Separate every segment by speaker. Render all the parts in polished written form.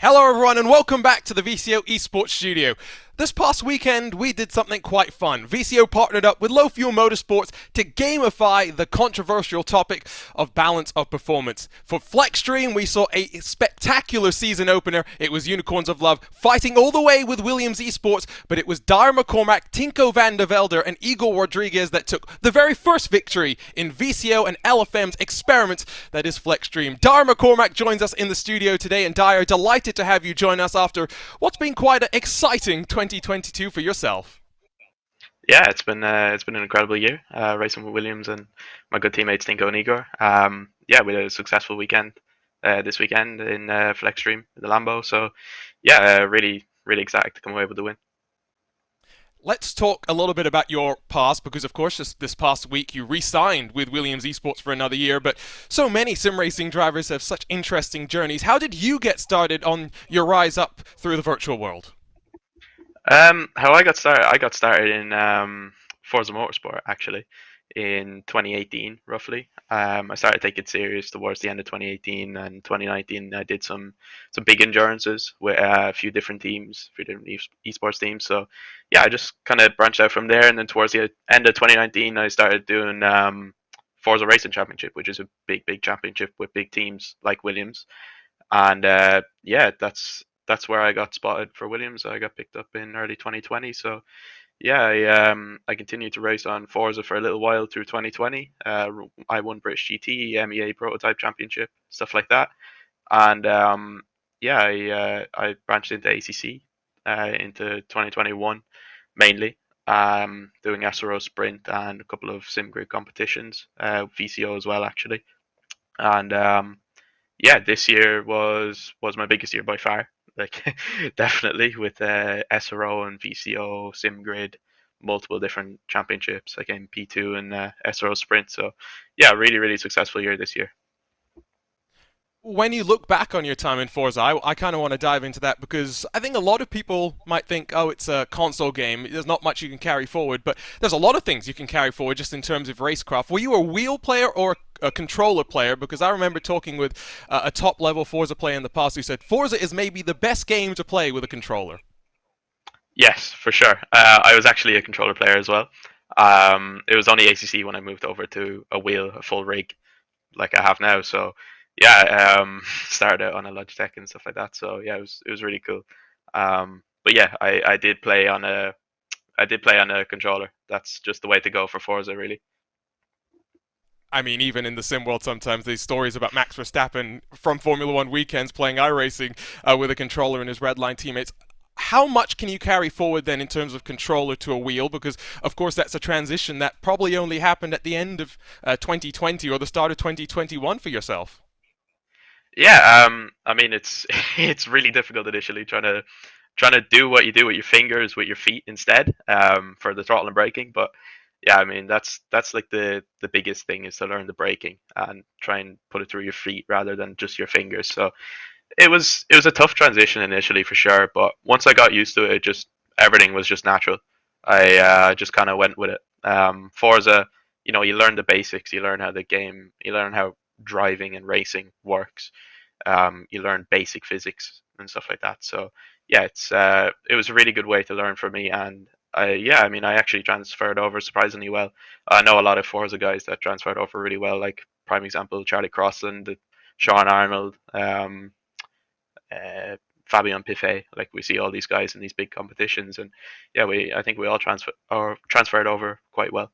Speaker 1: Hello everyone and welcome back to the VCO Esports Studio. This past weekend we did something quite fun. VCO partnered up with Low Fuel Motorsports to gamify the controversial topic of balance of performance. For FLExTREME we saw a spectacular season opener. It was Unicorns of Love fighting all the way with Williams Esports, but it was Dáire McCormack, Tinko van der Velde and Igor Rodrigues that took the very first victory in VCO and LFM's experiment that is FLExTREME. Dáire McCormack joins us in the studio today, and Dáire, delighted to have you join us after what's been quite an exciting 2022 for yourself.
Speaker 2: Yeah, it's been an incredible year racing with Williams and my good teammates Tinko and Igor. Yeah, we had a successful weekend this weekend in FLExTREME in the Lambo. So yeah, really excited to come away with the win.
Speaker 1: Let's talk a little bit about your past, because of course this past week you re-signed with Williams Esports for another year, but so many sim racing drivers have such interesting journeys. How did you get started on your rise up through the virtual world?
Speaker 2: How I got started in Forza Motorsport actually in 2018 roughly. I started taking it serious towards the end of 2018 and 2019. I did some big endurances with a few different teams, a few different esports teams. So yeah, I just kind of branched out from there. And then towards the end of 2019, I started doing Forza Racing Championship, which is a big championship with big teams like Williams. And yeah, that's where I got spotted for Williams. I got picked up in early 2020. So yeah, I continued to race on Forza for a little while through 2020. I won British GT, MEA Prototype Championship, stuff like that. And yeah, I branched into ACC into 2021 mainly, doing SRO Sprint and a couple of sim grid competitions, VCO as well actually. And yeah, this year was my biggest year by far. Like definitely with SRO and VCO, SimGrid, multiple different championships. I came P2 in SRO Sprint. So yeah, really successful year this year.
Speaker 1: When you look back on your time in Forza, I kind of want to dive into that, because I think a lot of people might think, oh, it's a console game, there's not much you can carry forward, but there's a lot of things you can carry forward just in terms of racecraft. Were you a wheel player or a controller player? Because I remember talking with a top-level Forza player in the past who said Forza is maybe the best game to play with a controller.
Speaker 2: Yes, for sure. I was actually a controller player as well. It was only ACC when I moved over to a wheel, a full rig, like I have now. So yeah, started out on a Logitech and stuff like that. So yeah, it was really cool. But yeah, I did play on a controller. That's just the way to go for Forza, really.
Speaker 1: I mean, even in the sim world, sometimes there's stories about Max Verstappen from Formula One weekends playing iRacing with a controller and his Redline teammates. How much can you carry forward then in terms of controller to a wheel? Because, of course, that's a transition that probably only happened at the end of 2020 or the start of 2021 for yourself.
Speaker 2: Yeah, I mean it's it's really difficult initially trying to do what you do with your fingers with your feet instead for the throttle and braking. But yeah, I mean that's like the biggest thing is to learn the braking and try and put it through your feet rather than just your fingers. So it was a tough transition initially for sure, but once I got used to it, it just everything was just natural. I just kind of went with it. Forza, you learn the basics, you learn how the game, you learn how driving and racing works. You learn basic physics and stuff like that. So yeah, it was a really good way to learn for me, and yeah, I mean, I actually transferred over surprisingly well. I know a lot of Forza guys that transferred over really well, like prime example Charlie Crossland, Sean Arnold, uh, Fabian Piffet. Like we see all these guys in these big competitions, and yeah, I think we all transferred over quite well.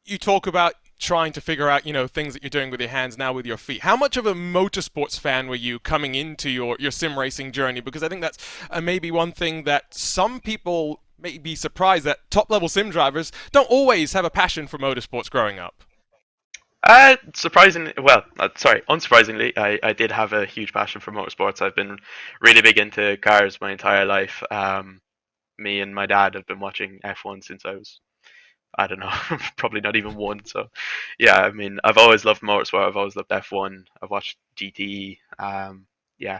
Speaker 1: You talk about trying to figure out, things that you're doing with your hands now with your feet. How much of a motorsports fan were you coming into your sim racing journey? Because I think that's maybe one thing that some people may be surprised that top level sim drivers don't always have a passion for motorsports growing up.
Speaker 2: Surprisingly, well, sorry, unsurprisingly, I did have a huge passion for motorsports. I've been really big into cars my entire life. Me and my dad have been watching F1 since I was, I don't know, probably not even one. So, yeah, I mean, I've always loved motorsport. I've always loved F1. I've watched GT. Yeah,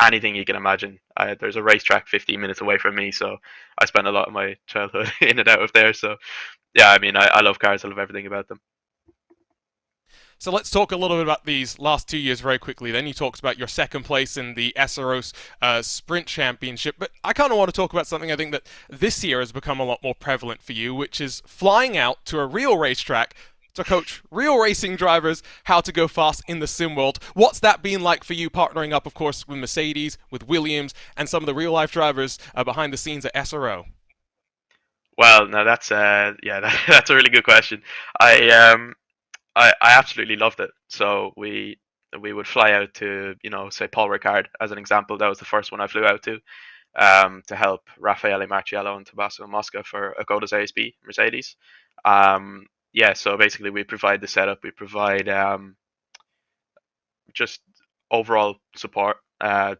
Speaker 2: anything you can imagine. There's a racetrack 15 minutes away from me, so I spent a lot of my childhood in and out of there. So, yeah, I mean, I love cars. I love everything about them.
Speaker 1: So let's talk a little bit about these last 2 years very quickly. Then you talked about your second place in the SRO's Sprint Championship. But I kind of want to talk about something I think that this year has become a lot more prevalent for you, which is flying out to a real racetrack to coach real racing drivers how to go fast in the sim world. What's that been like for you, partnering up, of course, with Mercedes, with Williams, and some of the real life drivers behind the scenes at SRO?
Speaker 2: Well, no, that's that's a really good question. I absolutely loved it. So we would fly out to, say Paul Ricard as an example. That was the first one I flew out to help Raffaele Marciello and Tommaso Mosca for Agoda's ASB Mercedes. Yeah, so basically we provide the setup, we provide just overall support,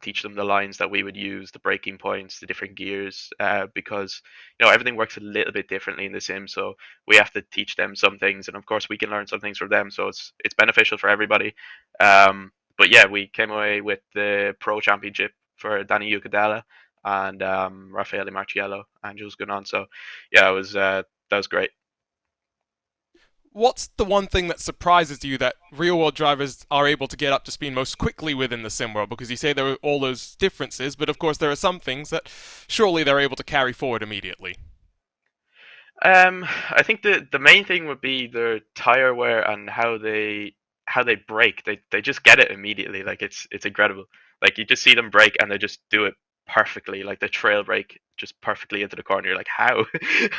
Speaker 2: teach them the lines that we would use, the braking points, the different gears, because everything works a little bit differently in the sim. So we have to teach them some things, and of course we can learn some things from them. So it's beneficial for everybody. But yeah, we came away with the Pro Championship for Danny Ucadella and Raffaele Marciello and Jules Gunon. So yeah, that was great.
Speaker 1: What's the one thing that surprises you that real world drivers are able to get up to speed most quickly within the sim world? Because you say there are all those differences, but of course there are some things that surely they're able to carry forward immediately.
Speaker 2: I think the main thing would be their tire wear and how they brake. They just get it immediately. Like it's incredible. Like you just see them brake and they just do it perfectly. Like the trail brake just perfectly into the corner. You're like, how?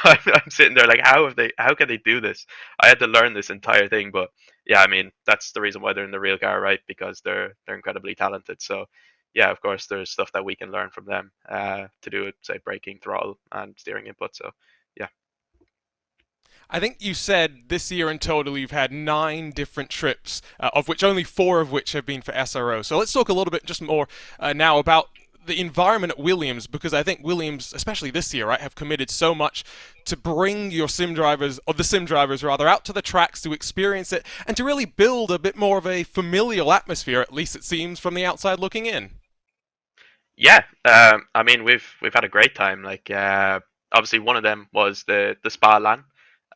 Speaker 2: I'm sitting there like, how can they do this? I had to learn this entire thing, but yeah, I mean that's the reason why they're in the real car, right? Because they're incredibly talented. So yeah, of course, there's stuff that we can learn from them to do with say braking, throttle, and steering input. So yeah.
Speaker 1: I think you said this year in total you've had 9 different trips, of which only 4 of which have been for SRO. So let's talk a little bit just more now about the environment at Williams, because I think Williams, especially this year, right, have committed so much to bring your sim drivers, or the sim drivers rather, out to the tracks to experience it and to really build a bit more of a familial atmosphere, at least it seems from the outside looking in.
Speaker 2: Yeah, I mean we've had a great time. Like obviously one of them was the Spa LAN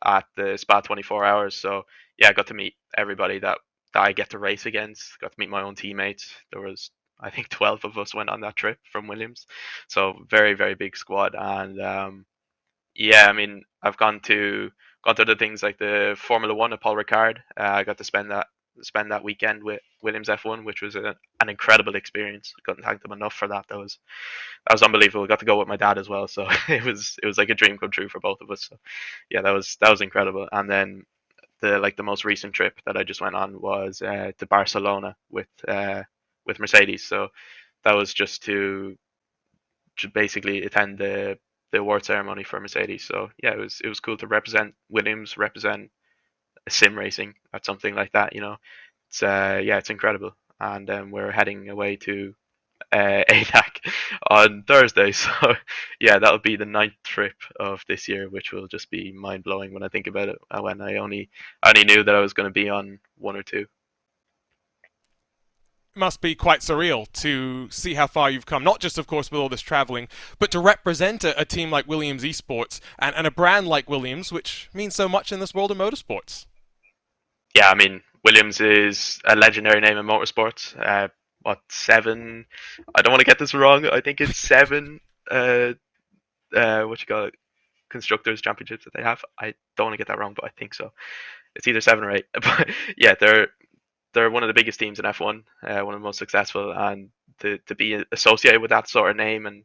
Speaker 2: at the Spa 24 hours. So yeah, I got to meet everybody that I get to race against. Got to meet my own teammates. There was I think 12 of us went on that trip from Williams. So very very big squad. And yeah, I mean I've gone to the things like the Formula One at Paul Ricard. I got to spend that weekend with Williams F1, which was an incredible experience. I couldn't thank them enough for that. That was unbelievable. I got to go with my dad as well, so it was like a dream come true for both of us. So yeah, that was incredible. And then the most recent trip that I just went on was to Barcelona with Mercedes. So that was just to basically attend the award ceremony for Mercedes. So yeah, it was cool to represent Williams, represent sim racing at something like that. It's yeah, it's incredible. And we're heading away to ADAC on Thursday. So yeah, that'll be the ninth trip of this year, which will just be mind blowing when I think about it. When I only knew that I was going to be on one or two.
Speaker 1: Must be quite surreal to see how far you've come, not just, of course, with all this traveling, but to represent a team like Williams Esports and a brand like Williams, which means so much in this world of motorsports.
Speaker 2: Yeah, I mean Williams is a legendary name in motorsports. What seven? I don't want to get this wrong. I think it's seven. Uh, what you call it? Constructors championships that they have. I don't want to get that wrong, but I think so. It's either 7 or 8. But yeah, they're one of the biggest teams in F1, one of the most successful, and to be associated with that sort of name and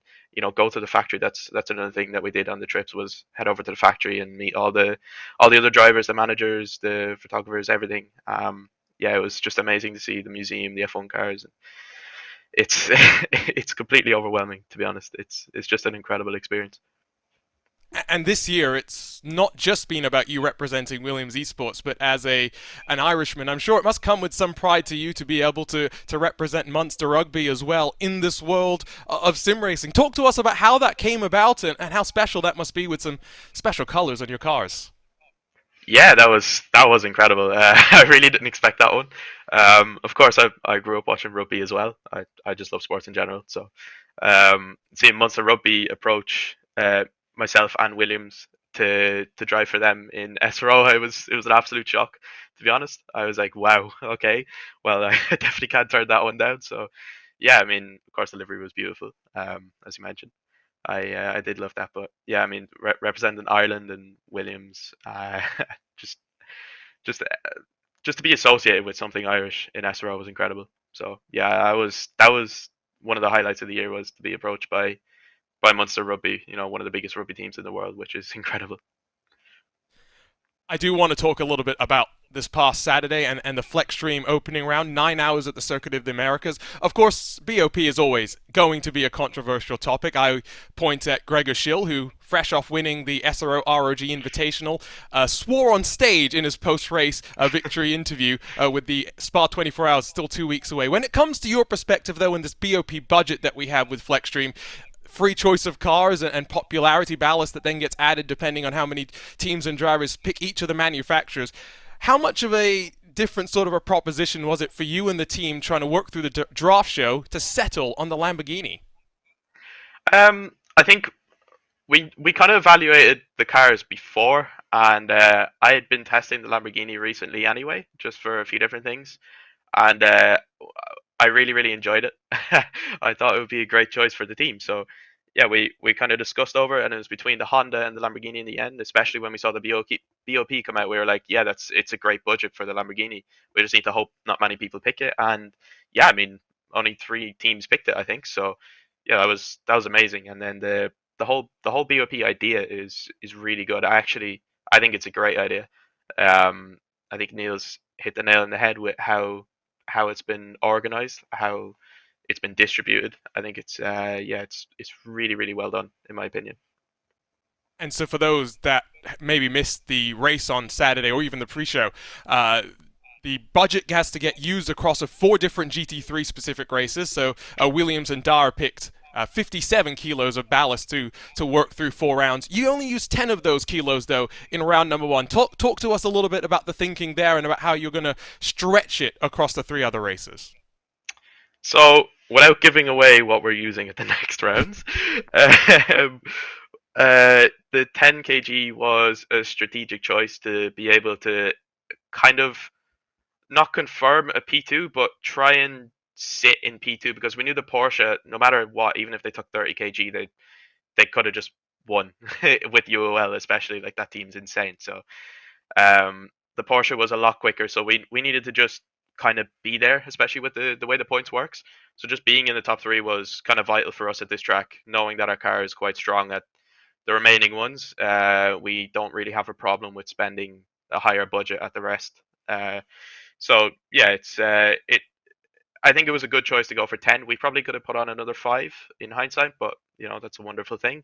Speaker 2: go to the factory. That's another thing that we did on the trips was head over to the factory and meet all the other drivers, the managers, the photographers, everything. Yeah, it was just amazing to see the museum, the F1 cars. It's it's completely overwhelming, to be honest. It's just an incredible experience.
Speaker 1: And this year, it's not just been about you representing Williams Esports, but as an Irishman, I'm sure it must come with some pride to you to be able to represent Munster Rugby as well in this world of sim racing. Talk to us about how that came about and how special that must be with some special colours on your cars.
Speaker 2: Yeah, that was incredible. I really didn't expect that one. Of course, I grew up watching rugby as well. I just love sports in general. So seeing Munster Rugby approach myself and Williams to drive for them in SRO, it was an absolute shock, to be honest. I was like, wow, okay, well, I definitely can't turn that one down. So yeah, I mean, of course, the livery was beautiful, as you mentioned. I did love that, but yeah, I mean, representing Ireland and Williams, just just just to be associated with something Irish in SRO was incredible. So yeah, that was one of the highlights of the year, was to be approached by Munster Rugby, one of the biggest rugby teams in the world, which is incredible.
Speaker 1: I do want to talk a little bit about this past Saturday and the FLExTREME opening round, 9 hours at the Circuit of the Americas. Of course, BOP is always going to be a controversial topic. I point at Gregor Schill, who, fresh off winning the SRO ROG Invitational, swore on stage in his post-race victory interview with the Spa 24 Hours still 2 weeks away. When it comes to your perspective, though, in this BOP budget that we have with FLExTREME, free choice of cars and popularity ballast that then gets added depending on how many teams and drivers pick each of the manufacturers. How much of a different sort of a proposition was it for you and the team trying to work through the draft show to settle on the Lamborghini?
Speaker 2: I think we kind of evaluated the cars before, and I had been testing the Lamborghini recently anyway, just for a few different things, and I really really enjoyed it. I thought it would be a great choice for the team. So yeah, we kind of discussed over it, and it was between the Honda and the Lamborghini in the end. Especially when we saw the BOP come out, we were like, yeah, it's a great budget for the Lamborghini. We just need to hope not many people pick it, and yeah, I mean, only 3 teams picked it, I think. So yeah, that was amazing. And then the whole BOP idea is really good. I think it's a great idea. I think Neil's hit the nail on the head with how it's been organized, how it's been distributed. I think it's really really well done in my opinion.
Speaker 1: And so for those that maybe missed the race on Saturday or even the pre-show, the budget has to get used across 4 different GT3 specific races. So Williams and Dáire picked 57 kilos of ballast to work through 4 rounds. You only used 10 of those kilos, though, in round number 1. Talk to us a little bit about the thinking there and about how you're going to stretch it across the 3 other races.
Speaker 2: So without giving away what we're using at the next rounds, um, the 10 kg was a strategic choice to be able to kind of not confirm a P2, but try and sit in P2, because we knew the Porsche, no matter what, even if they took 30 kg, they could have just won with UOL, especially. Like, that team's insane. So the Porsche was a lot quicker, so we needed to just kind of be there, especially with the way the points works. So just being in the top 3 was kind of vital for us at this track, knowing that our car is quite strong at the remaining ones. We don't really have a problem with spending a higher budget at the rest. So yeah, I think it was a good choice to go for 10. We probably could have put on another 5 in hindsight, but that's a wonderful thing.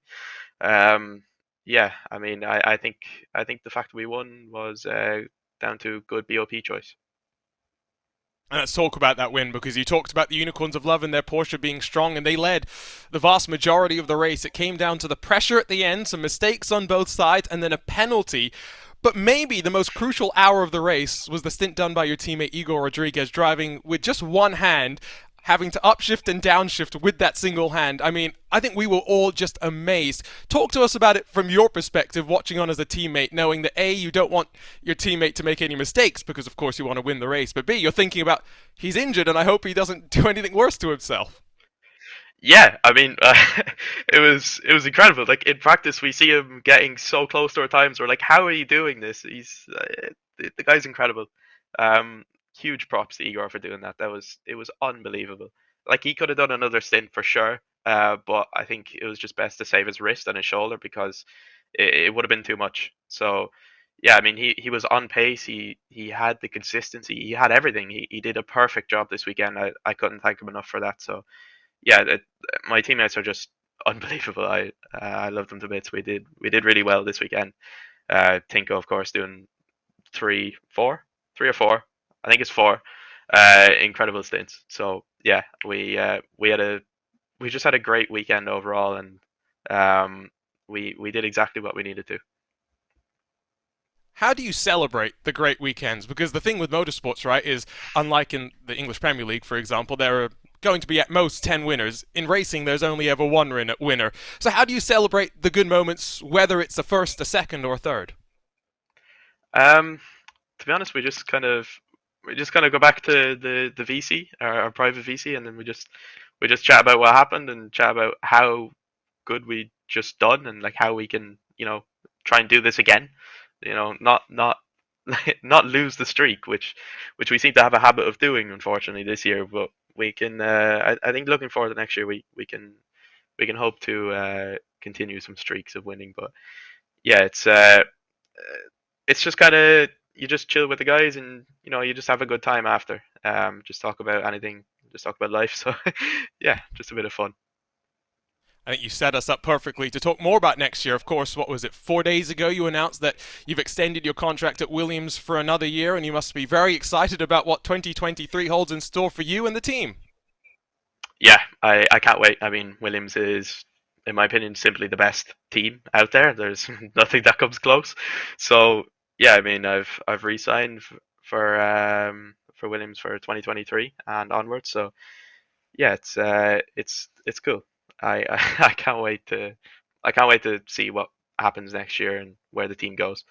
Speaker 2: Yeah, I mean, I think the fact that we won was down to good BOP choice.
Speaker 1: And let's talk about that win, because you talked about the Unicorns of Love and their Porsche being strong, and they led the vast majority of the race. It came down to the pressure at the end, some mistakes on both sides, and then a penalty. But maybe the most crucial hour of the race was the stint done by your teammate Igor Rodrigues, driving with just one hand, having to upshift and downshift with that single hand. I mean, I think we were all just amazed. Talk to us about it from your perspective, watching on as a teammate, knowing that A, you don't want your teammate to make any mistakes because, of course, you want to win the race. But B, you're thinking about, he's injured and I hope he doesn't do anything worse to himself.
Speaker 2: Yeah, I mean, it was incredible. Like, in practice, we see him getting so close to our times. We're like, how are you doing this? The guy's incredible. Um, Huge props to Igor for doing that. It was unbelievable. Like, he could have done another stint for sure, but I think it was just best to save his wrist and his shoulder, because it would have been too much. So yeah, I mean, he was on pace. He had the consistency. He had everything. He did a perfect job this weekend. I couldn't thank him enough for that. So yeah, my teammates are just unbelievable. I love them to bits. We did really well this weekend. Tinko, of course, doing 3 or 4. I think it's 4. Incredible stints. So yeah, we just had a great weekend overall, and we did exactly what we needed to.
Speaker 1: How do you celebrate the great weekends? Because the thing with motorsports, right, is unlike in the English Premier League, for example, there are going to be at most 10 winners. In racing, there's only ever one winner. So how do you celebrate the good moments, whether it's a first, a second, or a third?
Speaker 2: To be honest, we just kind of go back to the VC, our private VC, and then we just chat about what happened and chat about how good we just done and like how we can try and do this again. Not not lose the streak, which we seem to have a habit of doing, unfortunately, this year. But we can. I think looking forward to next year, we can hope to continue some streaks of winning. But yeah, it's just kind of you just chill with the guys and you just have a good time after. Just talk about anything, just talk about life. So yeah, just a bit of fun.
Speaker 1: I think you set us up perfectly to talk more about next year. Of course, what was it, 4 days ago you announced that you've extended your contract at Williams for another year, and you must be very excited about what 2023 holds in store for you and the team.
Speaker 2: Yeah, I can't wait. I mean, Williams is, in my opinion, simply the best team out there. There's nothing that comes close. So yeah, I mean, I've re-signed for Williams for 2023 and onwards. So yeah, it's cool. I I can't wait to see what happens next year and where the team goes.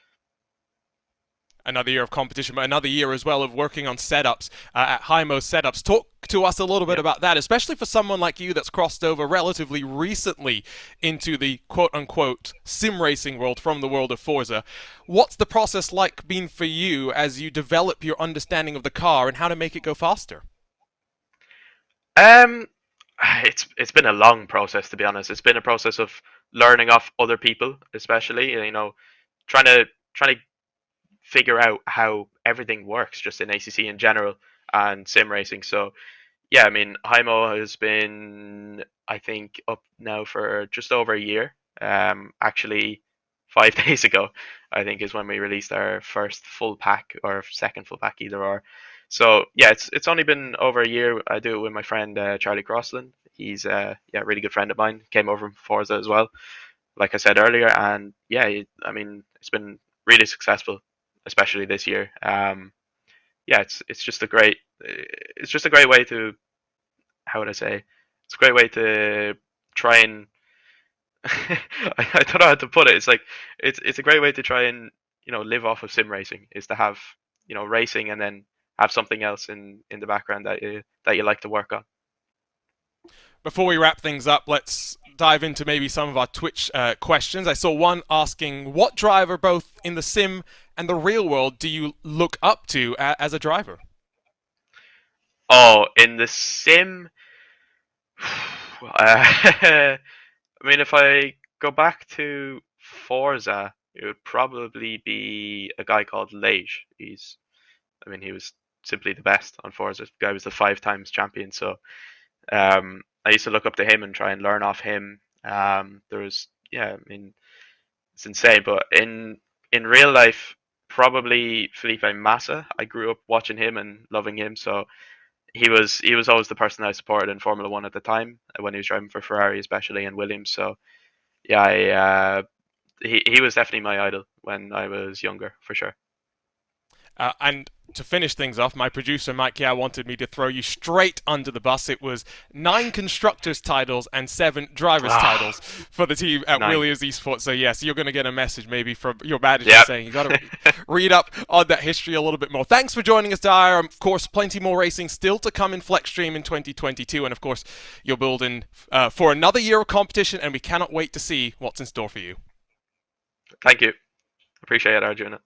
Speaker 1: Another year of competition, but another year as well of working on setups at Hymo Setups. Talk to us a little bit about that, especially for someone like you that's crossed over relatively recently into the quote-unquote sim racing world from the world of Forza. What's the process like been for you as you develop your understanding of the car and how to make it go faster?
Speaker 2: Um, it's been a long process, to be honest. It's been a process of learning off other people, especially trying to figure out how everything works just in ACC in general and sim racing. So yeah, I mean, Hymo has been, I think, up now for just over a year. Actually, 5 days ago, I think, is when we released our first full pack or second full pack, either or. So yeah, it's only been over a year. I do it with my friend Charlie Crossland. He's yeah, a really good friend of mine. Came over from Forza as well, like I said earlier, and yeah, I mean, it's been really successful, especially this year. Yeah, it's just a great way to, how would I say, it's a great way to try and I don't know how to put it. It's like it's a great way to try and live off of sim racing, is to have racing and then have something else in the background that you like to work on.
Speaker 1: Before we wrap things up, let's dive into maybe some of our Twitch questions. I saw one asking, what driver, both in the sim and the real world, do you look up to as a driver?
Speaker 2: Oh, in the sim, I mean, if I go back to Forza, it would probably be a guy called Lage. I mean, he was simply the best on Forza. The guy was the 5 times champion, so I used to look up to him and try and learn off him. Yeah, I mean, it's insane. But in real life, probably Felipe Massa. I grew up watching him and loving him, so he was always the person I supported in Formula One at the time when he was driving for Ferrari, especially, and Williams. So yeah, he was definitely my idol when I was younger, for sure.
Speaker 1: And to finish things off, my producer Mike Yao wanted me to throw you straight under the bus. It was 9 constructors titles and 7 drivers titles for the team at Williams Esports. So yes, you're going to get a message maybe from your manager saying you got to read up on that history a little bit more. Thanks for joining us, Dáire. Of course, plenty more racing still to come in FLExTREME in 2022, and of course, you're building for another year of competition, and we cannot wait to see what's in store for you.
Speaker 2: Thank you. Appreciate it, Arjuna.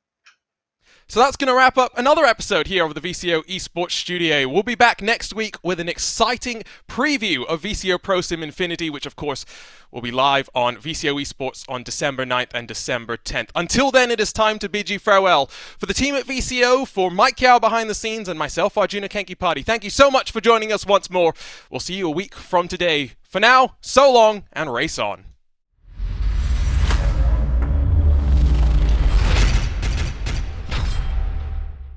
Speaker 1: So that's going to wrap up another episode here of the VCO Esports Studio. We'll be back next week with an exciting preview of VCO Pro Sim Infinity, which of course will be live on VCO Esports on December 9th and December 10th. Until then, it is time to bid you farewell. For the team at VCO, for Mike Yao behind the scenes, and myself, Arjuna Kankipati, thank you so much for joining us once more. We'll see you a week from today. For now, so long and race on.